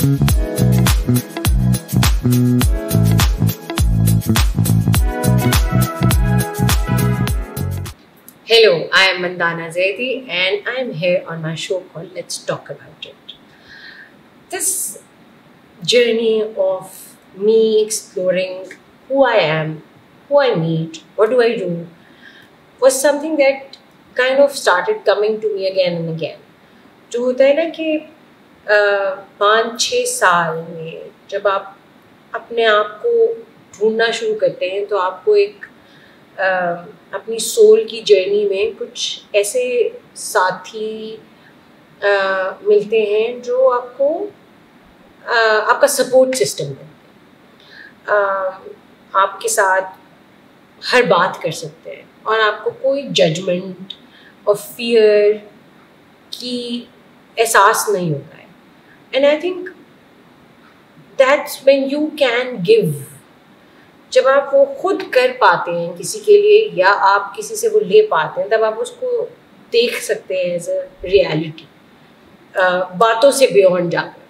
Hello, I am Mandana Zaidi and I am here on my show called Let's Talk About It. This journey of me exploring who I am, who I meet, what do I do, was something that kind of started coming to me again and again. जो होता है ना कि 5-6 साल में जब आप अपने आप को ढूंढना शुरू करते हैं तो आपको एक अपनी सोल की जर्नी में कुछ ऐसे साथी मिलते हैं जो आपको आपका सपोर्ट सिस्टम बनते हैं, आपके साथ हर बात कर सकते हैं और आपको कोई जजमेंट और फियर की एहसास नहीं होता है. And I think that's when you can give. जब आप वो खुद कर पाते हैं किसी के लिए या आप किसी से वो ले पाते हैं तब आप उसको देख सकते हैं एज अ रियलिटी, बातों से बियॉन्ड जाकर.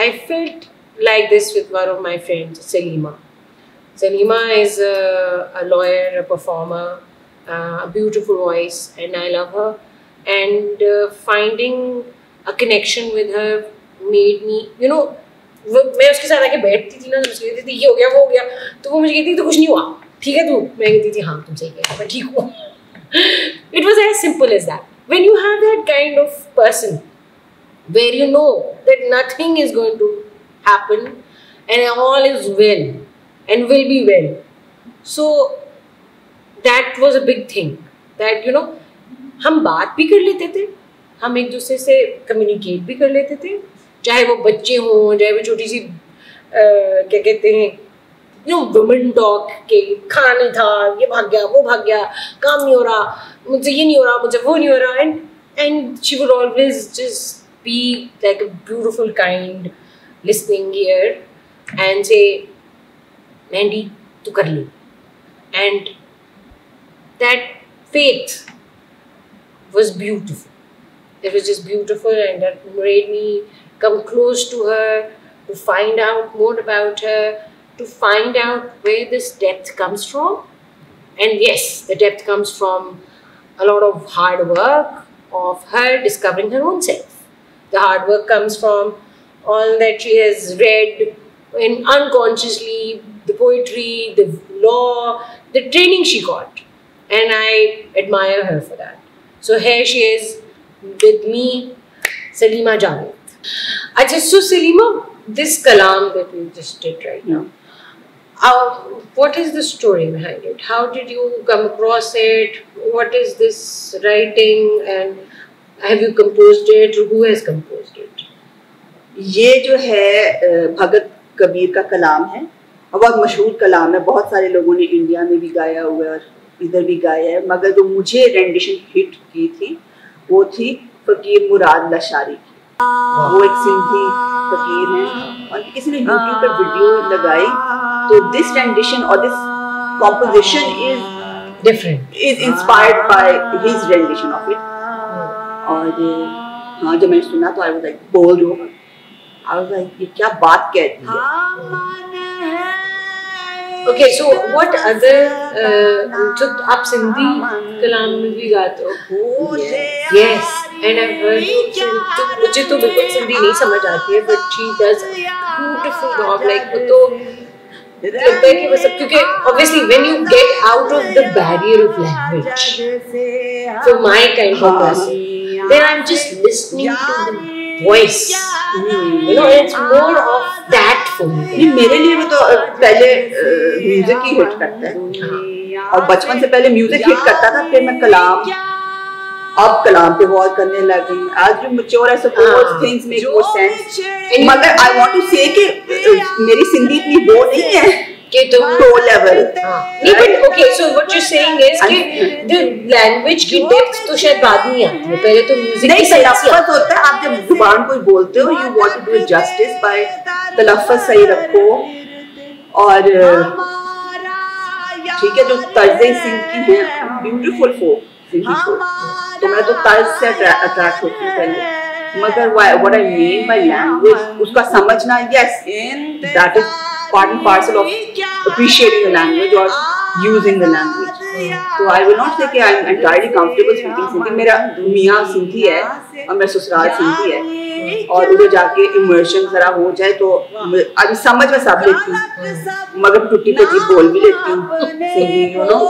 I felt like this with one of my friends, Salima. Salima is a lawyer, a performer, a beautiful voice, and I love her. And finding a connection with her made me, मैं उसके साथ आके बैठती थी ना, उसको कहती थी ये हो गया वो हो गया, तो वो मुझे कहती थी तो कुछ नहीं हुआ, ठीक है तू, मैं कहती थी हाँ तुम सही कहते, मैं ठीक हूँ. It was as simple as that. When you have that kind of person where you know that nothing is going to happen and all is well and will be well, so that was a big thing that हम बात भी कर लेते थे, हम एक दूसरे से कम्युनिकेट भी कर लेते थे, चाहे वो बच्चे हों, चाहे वो छोटी सी क्या कहते हैं वुमेन टॉक के खाना था, ये भाग गया वो भाग गया, काम नहीं हो रहा, मुझसे ये नहीं हो रहा, मुझे वो नहीं हो रहा, and she would always just be like a beautiful kind listening ear and say Mandy तू कर ले. And that faith was beautiful. It was just beautiful, and that made me come close to her, to find out more about her, to find out where this depth comes from. And yes, the depth comes from a lot of hard work of her discovering her own self. The hard work comes from all that she has read and unconsciously, the poetry, the law, the training she got. And I admire her for that. So here she is with me, Salima Javed. Achha, so Salima, this kalam that we just did right now, what is the story behind it? How did you come across it? What is this writing, and have you composed it? Who has composed it? ये जो है भगत कबीर का कलाम है और बहुत मशहूर कलाम है. बहुत सारे लोगों ने इंडिया में भी गाया हुआ है और इधर भी गाया है, मगर जो मुझे रेंडिशन हिट की थी वो थी फकीर मुराद लशारी की. वो एक सिंधी फकीर हैं और किसी ने यूट्यूब पर वीडियो लगाई, तो दिस रेंडिशन और this composition is different, is inspired by his rendition of it. और हाँ, जब मैंने सुना तो I was like bowled over. I was like ये क्या बात कहती है. Okay, so what other तो आप सिंधी कलाम में भी गाते हो? Yes, and I've heard तो मुझे तो बिल्कुल सिंधी नहीं समझ आती है, but she does a beautiful job. Like वो तो लगता है कि बस, क्योंकि obviously when you get out of the barrier of language, for my kind of person, then I'm just listening to the voice. It's more of that for me. मेरे लिए वो तो पहले म्यूजिक ही हिट करता है और बचपन से पहले म्यूजिक हिट करता था, फिर मैं कलाम, अब कलाम पे गौर करने लग गई. आज जो मैच्योर है, suppose things make more sense. मगर आई वांट टू से कि मेरी सिंधी इतनी वो नहीं है कि तुम लो लेवल. नहीं, but okay, so what you saying is कि द लैंग्वेज की डेप्थ तो शायद बाद में आती है, पहले तो म्यूजिक की तलफ्फुज़ होता है. आप जब जुबान कोई बोलते हो, you want to do it justice by तलफ्फुज़ सही रखो. और ठीक है, जो तर्ज़े सिंध की है ब्यूटीफुल फोक सिंधी फोक, तो मैं तो तर्ज से अट्रैक्ट होती हूँ पहले. मगर what I mean by language उसका समझना, yes, that is part and parcel of appreciating the language or using the language. तो I will not say कि I am entirely comfortable speaking Sindhi. मेरा मियाँ सिंधी है और मेरा ससुराल सिंधी है, और उधर जाके इमर्शन जरा हो जाए तो अभी समझ में सब लेती हूँ, मगर टूटी फटी बोल भी लेती हूँ Sindhi, you know.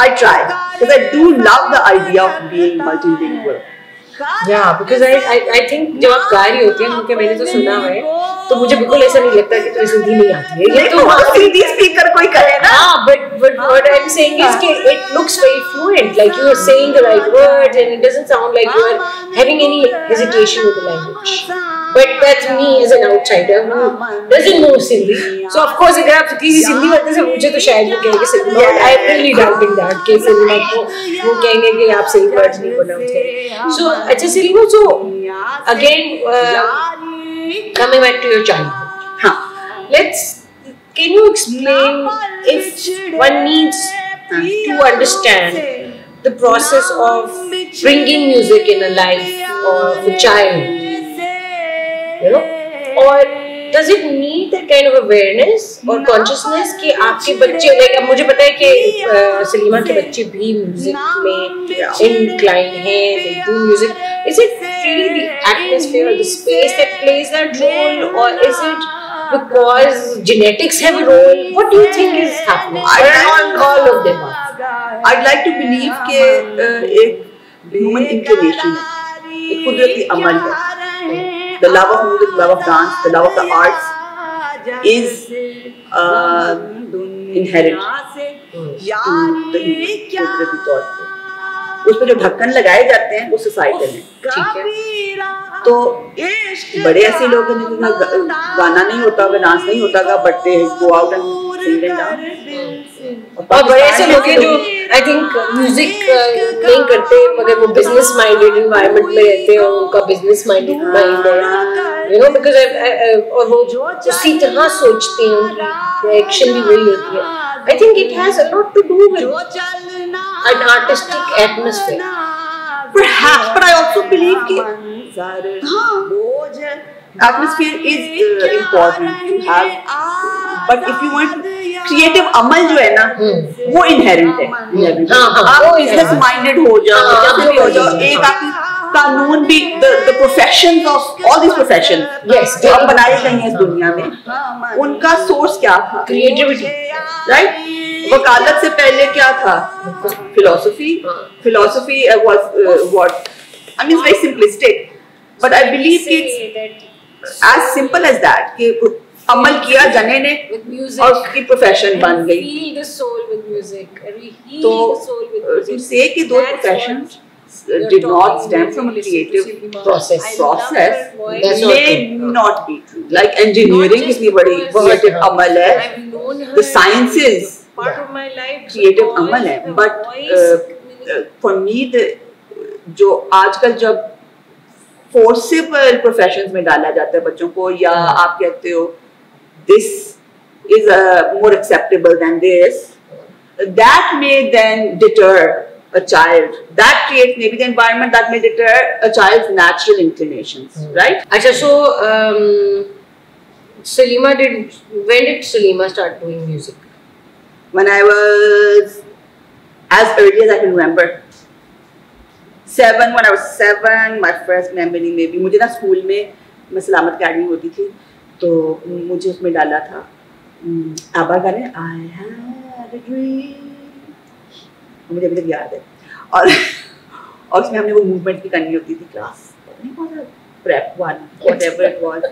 I try because I do love the idea of being multilingual. Yeah, because I think जब आप गा रही होती हैं, क्योंकि मैंने तो सुना है, तो मुझे बिल्कुल ऐसा नहीं लगता कि तुम्हें सिंधी नहीं आती है। ये तो सिंधी स्पीकर कोई करे ना। हाँ, but what I'm saying is कि it looks very fluent, like you are saying the right words and it doesn't sound like you are having any hesitation with the language. But that's me as an outsider who doesn't know Sindhi. So of course अगर आप किसी सिंधी वाले से पूछे तो शायद वो कहेंगे Sindhi, but I'm really doubting that कि सलीमा को वो कहेंगे कि आप सही वर्ड्स नहीं pronounce करें। So अच्छा Salima, so again coming back to your childhood, can you explain if one needs to understand the process of bringing music in a life of a child, you know, or does it need that kind of awareness or consciousness कि आपके बच्चे, like अब मुझे पता है कि सलीमा के बच्चे भी म्यूजिक में incline हैं, they do music. Is it really the atmosphere or the space that plays that role, or is it because genetics have a role? What do you think is happening? All of them are. I'd like to believe कि एक human inclination है, एक कुदरती अमल है. The love of music, the love of dance, the love of the arts is inherent to the human, कुदरती तौर पे. उस पर जो ढक्कन लगाए जाते हैं वो सोसाइटल हैं, ठीक है. तो बड़े ऐसे लोग हैं जिनका गाना नहीं होता होगा, डांस नहीं होता होगा, but they go out and sing and dance. और बड़े ऐसे लोग हैं जो आई थिंक म्यूजिक नहीं करते मगर वो बिजनेस माइंडेड एनवायरनमेंट में रहते हैं और उनका बिजनेस माइंडेड माइंड है, यू नो, बिकॉज और वो उसी तरह सोचते हैं, उनकी रिएक्शन भी वही होती है. I think it has a lot to do with an artistic atmosphere. Perhaps, but I also believe that atmosphere is important to have. But if you want creative अमल जो है ना, वो inherent है. आप business minded हो जाओ, जैसे भी हो जाओ, एक आपकी कानून भी the professions of all these professions, yes, जो अब बनाए गए हैं इस दुनिया में, उनका source क्या था? Creativity, right? वकालत से पहले क्या था? Philosophy. Philosophy was what? I mean, it's very simplistic, but I believe it's as simple as that. कि अमल किया जने ने और उसकी प्रोफेशन बन गई. Feel the soul with music. तो to say कि those professions did not stem from a creative process may not be true. Like engineering कितनी बड़ी creative अमल है. The sciences part of my life creative अमल है. But for me जो आजकल जब forcible professions में डाला जाता है बच्चों को, या आप कहते हो this is more acceptable than this, that may then deter a child. That creates maybe the environment that may deter a child's natural inclinations, right? Achha, so when did Salima start doing music? When I was as early as I can remember. 7, when I was 7, my first memory maybe, मुझे ना school में मैं सलामत academy होती थी, तो मुझे उसमें डाला था आबा गाने I had a dream, मुझे अभी तक याद है. और उसमें हमने वो मूवमेंट भी करनी होती थी, class prep 1 whatever it was.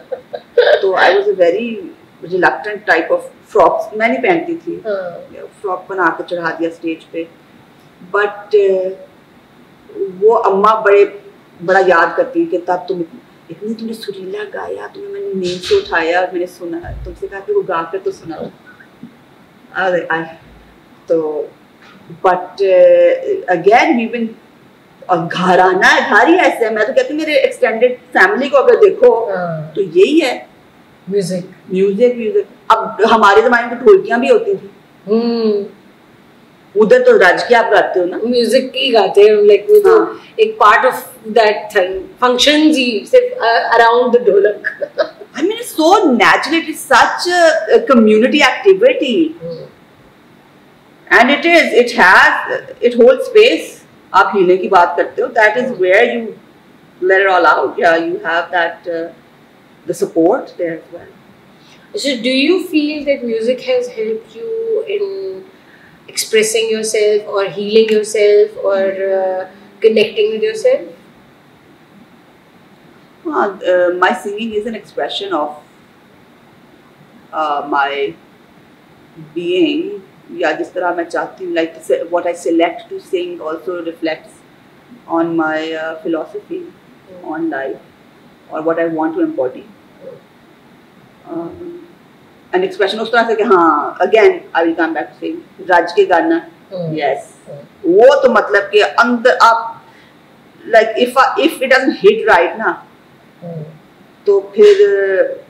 तो I was a very reluctant type of frocks मैं नहीं पहनती थी, फ्रॉक बना के चढ़ा दिया स्टेज पे. बट वो अम्मा बड़ा याद करती कि तब तुमने सुरीला गाया, तुम्हें मैंने नींद से उठाया, मैंने सुना, तुमसे कहा कि वो गा कर तो सुनाओ. तो बट अगेन वी बिन, और घर आना है, घर ही ऐसे है. मैं तो कहती हूँ मेरे एक्सटेंडेड फैमिली को अगर देखो तो यही है म्यूजिक. अब हमारे जमाने में ढोलकियां भी होती थी, उधर तो राज की आप गाते हो ना, म्यूजिक ही गाते हैं लाइक वो तो एक part of that thing, functions ही सिर्फ around the dholak. I mean, it's so natural. It is such a community activity. And it is. It has. It holds space. आप हीलिंग की बात करते हो. That is where you let it all out. Yeah, you have that the support there as well. So, do you feel that music has helped you in expressing yourself or healing yourself or connecting with yourself? My singing is an expression of my being. या जिस तरह मैं चाहती हूँ, like what I select to sing also reflects on my philosophy on life or what I want to embody. An expression उस तरह से कि हाँ, again I will come back to saying राज के गाना, yes, वो तो मतलब कि अंदर आप like if it doesn't hit right ना, तो फिर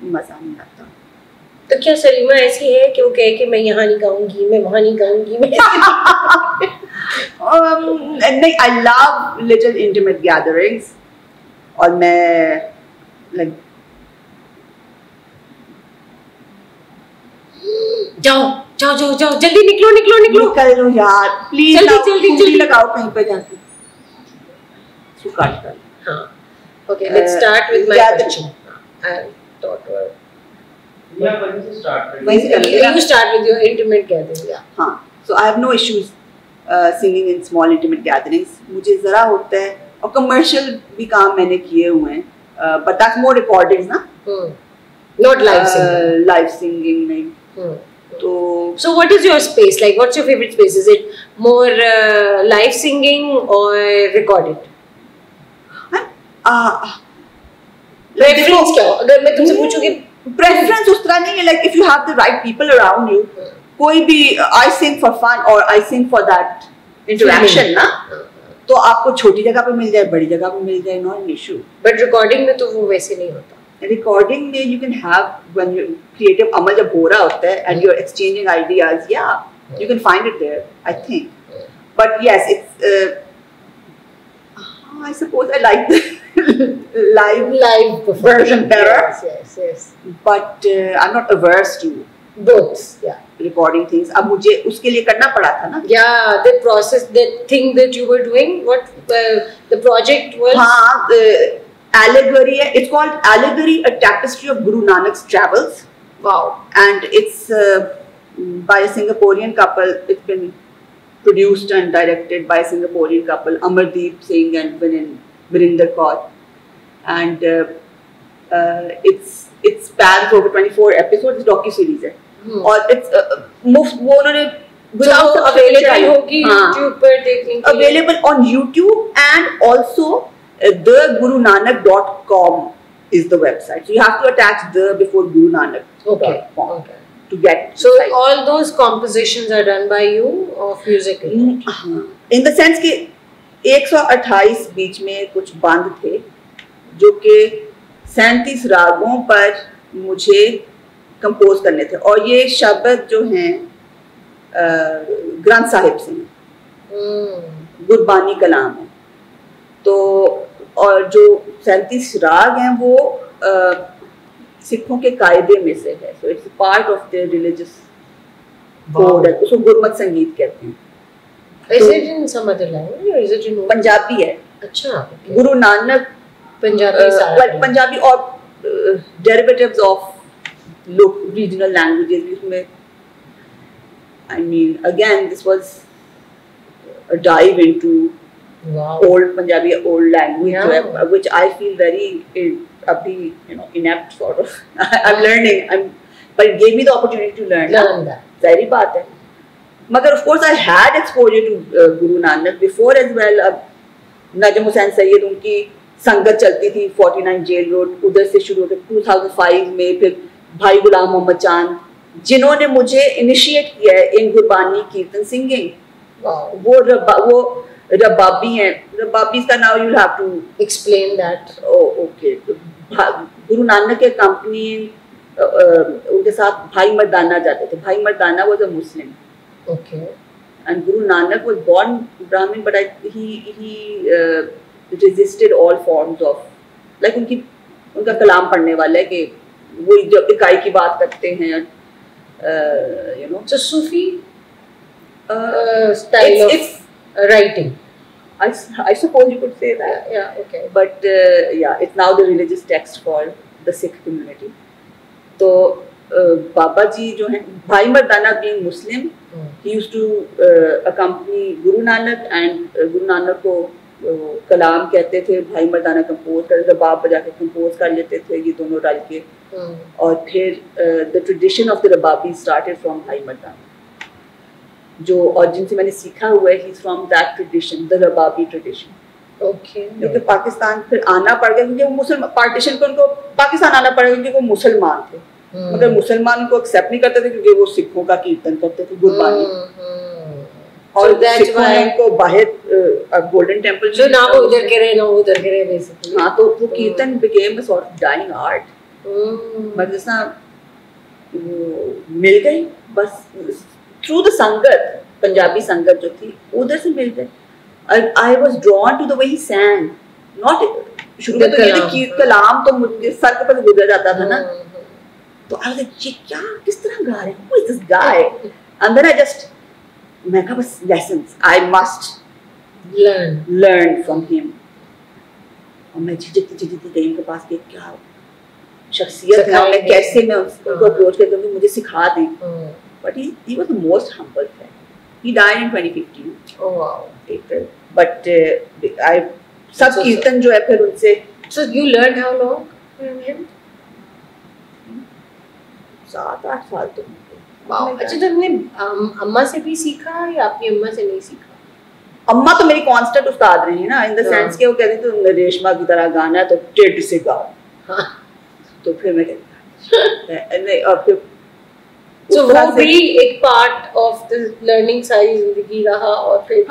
मजा नहीं आता. तो क्या सलीमा ऐसी है कि वो कहे कि मैं यहाँ नहीं गाऊंगी, मैं वहाँ नहीं गाऊंगी, मैं नहीं, I love little intimate gatherings और मैं like जाओ जाओ जाओ जाओ जल्दी निकलो निकलो निकलो निकल लो यार प्लीज, जल्दी लगाओ कहीं पे जाके इसको काट कर. हाँ, okay, let's start with my question. I thought वहीं से start करें. वहीं से कर लेंगे. you start with your intimate gathering. Yeah. हाँ, so I have no issues singing in small intimate gatherings. मुझे जरा होता है, और commercial भी काम मैंने किए हुए हैं, but that's more recordings ना. Not live singing. Live singing नहीं. So what is your space like? What's your favorite space? Is it more live singing or recorded? Preference क्या? अगर मैं तुमसे पूछूं कि preference उस तरह नहीं है, like if you have the right people around you, कोई भी I sing for fun or I sing for that interaction ना, तो आपको छोटी जगह पे मिल जाए, बड़ी जगह पे मिल जाए, not an issue. But recording में तो वो वैसे नहीं होता. Recording में you can have when you creative अमल जब हो रहा होता है and you're exchanging ideas, yeah, you can find it there, I think. But yes, it's I suppose I like the live version better. Yes. But I'm not averse to both. Yeah. Recording things. अब मुझे उसके लिए करना पड़ा था ना. Yeah, the process, the thing that you were doing, what the project was. हाँ, allegory. It's called Allegory, a tapestry of Guru Nanak's travels. Wow. And it's by a Singaporean couple. It's been produced and directed by a Singaporean couple, Amardeep Singh and Virinder Kaur. And it spans over 24 episodes. It's docu-series है. और it's वो उन्होंने available होगी YouTube पर देखने के लिए. Available on YouTube and also thegurunanak.com is the website. So you have to attach the before gurunanak.com to get. So all those compositions are done by you of music. In the sense कि 128 बीच में कुछ बंद थे जो कि 37 रागों पर मुझे compose करने थे, और ये शब्द जो हैं ग्रंथ साहिब से गुरबानी कलाम है. तो और जो 37 राग हैं वो सिखों के कायदे में से है. So it's part of the religious code है, उसको गुरमत संगीत कहते हैं. Is it in some other language or is it in Punjabi है. अच्छा. गुरु नानक पंजाबी और डेरिवेटिव्स ऑफ regional languages जिसमें I mean again this was a dive into old Punjabi, old language, which I feel very inept sort of. I'm learning, but it gave me the opportunity to learn that. Zahiri baat hai. Magar of course I had exposure to Guru Nanak before as well. Najm Hussain Sayyed उनकी संगत चलती थी 49 jail road, उधर से शुरू होकर 2005 में फिर भाई गुलाम मोहम्मद चांद जिन्होंने मुझे इनिशिएट किया है इन गुरबानी कीर्तन सिंगिंग. वो रबाबी हैं. रबाबी का now you have to explain that. Okay. Guru Nanak के कंपनी उनके साथ भाई मर्दाना जाते थे. Bhai Mardana was a Muslim. Okay. and Guru Nanak was born Brahmin, but he resisted all forms of, like उनका कलाम पढ़ने वाला है कि वो जब इकाई की बात करते हैं, you know. So Sufi style of writing. I suppose you could say that. Yeah, okay. But yeah, it's now the religious text for the Sikh community. तो बाबा जी जो हैं, भाई मर्दाना being Muslim, he used to accompany Guru Nanak, and Guru Nanak को कलाम कहते थे, भाई मर्दाना compose कर, रबाब बजा के कंपोज कर लेते थे ये दोनों रल के। और फिर the tradition of the Rababi started from Bhai Mardana, जो और जिनसे मैंने सीखा हुआ है, he from that tradition, the Rababi tradition. Okay. क्योंकि पाकिस्तान फिर आना पड़ गया, क्योंकि वो मुसलमान पार्टीशन को उनको पाकिस्तान आना पड़ा क्योंकि वो मुसलमान थे, मगर मुसलमान उनको एक्सेप्ट नहीं करते थे क्योंकि वो सिखों का कीर्तन करते थे, गुरबानी। और सिखों ने उनको बाहर गोल्डन टेम्पल, जो ना वो उधर के रहे ना वो उधर के रहे बेसिकली। हाँ, तो वो kirtan became a sort of dying art. मगर जैसा मिल गई बस थ्रू द संगत, पंजाबी संगत जो थी उधर से मिल गए। I was drawn to the way he sang, not शुरू में तो ये कलाम तो मुझे सर के ऊपर गुजर जाता था ना, तो I was like ये क्या, किस तरह गा रहे हैं, who is this guy? And then I just, मैं कहा बस lessons, I must learn from him। और मैं झिझकती गई उनके पास कि क्या शख्सियत है, मैं कैसे मैं उनको अप्रोच करती हूँ, मुझे सिखा दें। But he was the most humble friend. He died in 2015. Oh wow. April. But I सब कीर्तन जो है फिर उनसे। So you learned how long from him? 7-8 साल तो। Wow. अच्छा, तुमने अम्मा से भी सीखा या आपकी अम्मा से नहीं सीखा? अम्मा तो मेरी कांस्टेंट उस्ताद रही है ना, इन द सेंस कि वो कहती थी रेशमा की तरह गाना है तो टेढ़ से गाओ। हाँ। तो फिर मैं कहती और फिर So वो भी एक पार्ट ऑफ द लर्निंग सारी जिंदगी रहा। और फिर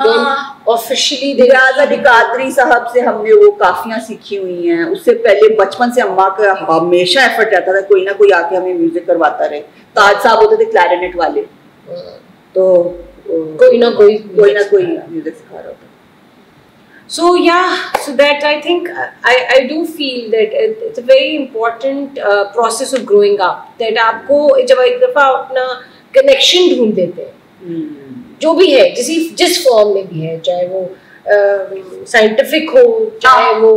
ऑफिशियली अली कादरी साहब से हमने वो काफियां सीखी हुई हैं। उससे पहले बचपन से अम्मा का हमेशा एफर्ट रहता था कोई ना कोई आके हमें म्यूजिक करवाता रहे। ताज साहब होते थे क्लैरिनेट वाले, तो कोई ना कोई म्यूजिक सिखा रहा था। So yeah, so that I think I do feel that it's a very important process of growing up, that आपको जब एक दफा अपना connection ढूंढ देते हैं, जो भी है जिस फॉर्म में भी है, चाहे वो साइंटिफिक हो, चाहे वो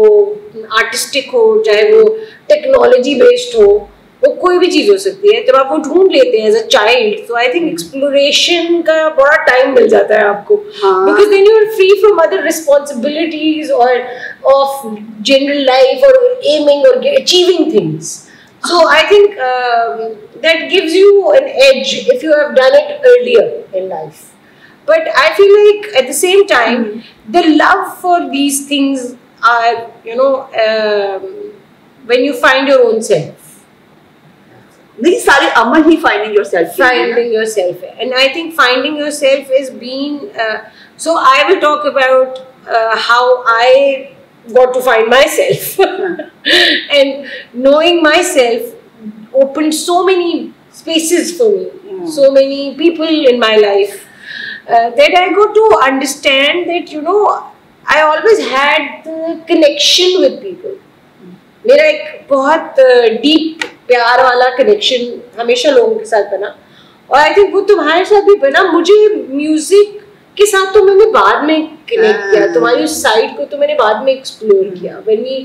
आर्टिस्टिक हो, चाहे वो टेक्नोलॉजी बेस्ड हो, वो कोई भी चीज हो सकती है। जब आप वो ढूंढ लेते हैं एज अ चाइल्ड, तो आई थिंक एक्सप्लोरेशन का बड़ा टाइम मिल जाता है आपको, because then you are free from other responsibilities और ऑफ जनरल लाइफ और एमिंग और achieving things. So I think that gives you an edge if you have done it earlier in life. But I feel like at the same time, the love for these things are, you know, when you find your own self. नहीं, सारे अमल ही finding yourself है, and I think finding yourself is being so I will talk about how I got to find myself and knowing myself opened so many spaces for me, so many people in my life that I got to understand that, you know, I always had the connection with people. मेरा एक बहुत deep प्यार वाला connection हमेशा लोगों के साथ बना, और आई थिंक वो तुम्हारे साथ भी बना। मुझे म्यूजिक के साथ तो मैंने बाद में कनेक्ट किया, तुम्हारी उस साइड को तो मैंने बाद में एक्सप्लोर किया। When we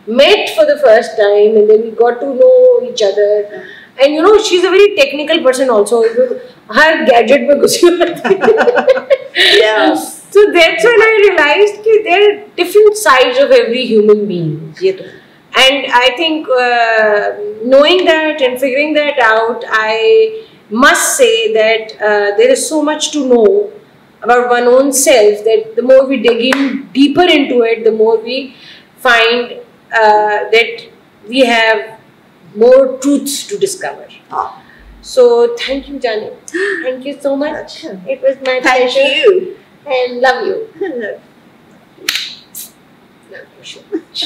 met for the first time and then we got to know each other, and you know she is a very technical person also, हर गैजेट में घुसी रहती है। So that's when I realized कि there are different sides of every human being. ये तो, and I think knowing that and figuring that out, I must say that there is so much to know about one own self, that the more we dig in deeper into it, the more we find that we have more truths to discover. So thank you, Jani. Thank you so much. It was my pleasure. Thank you. And love you. Love you so much.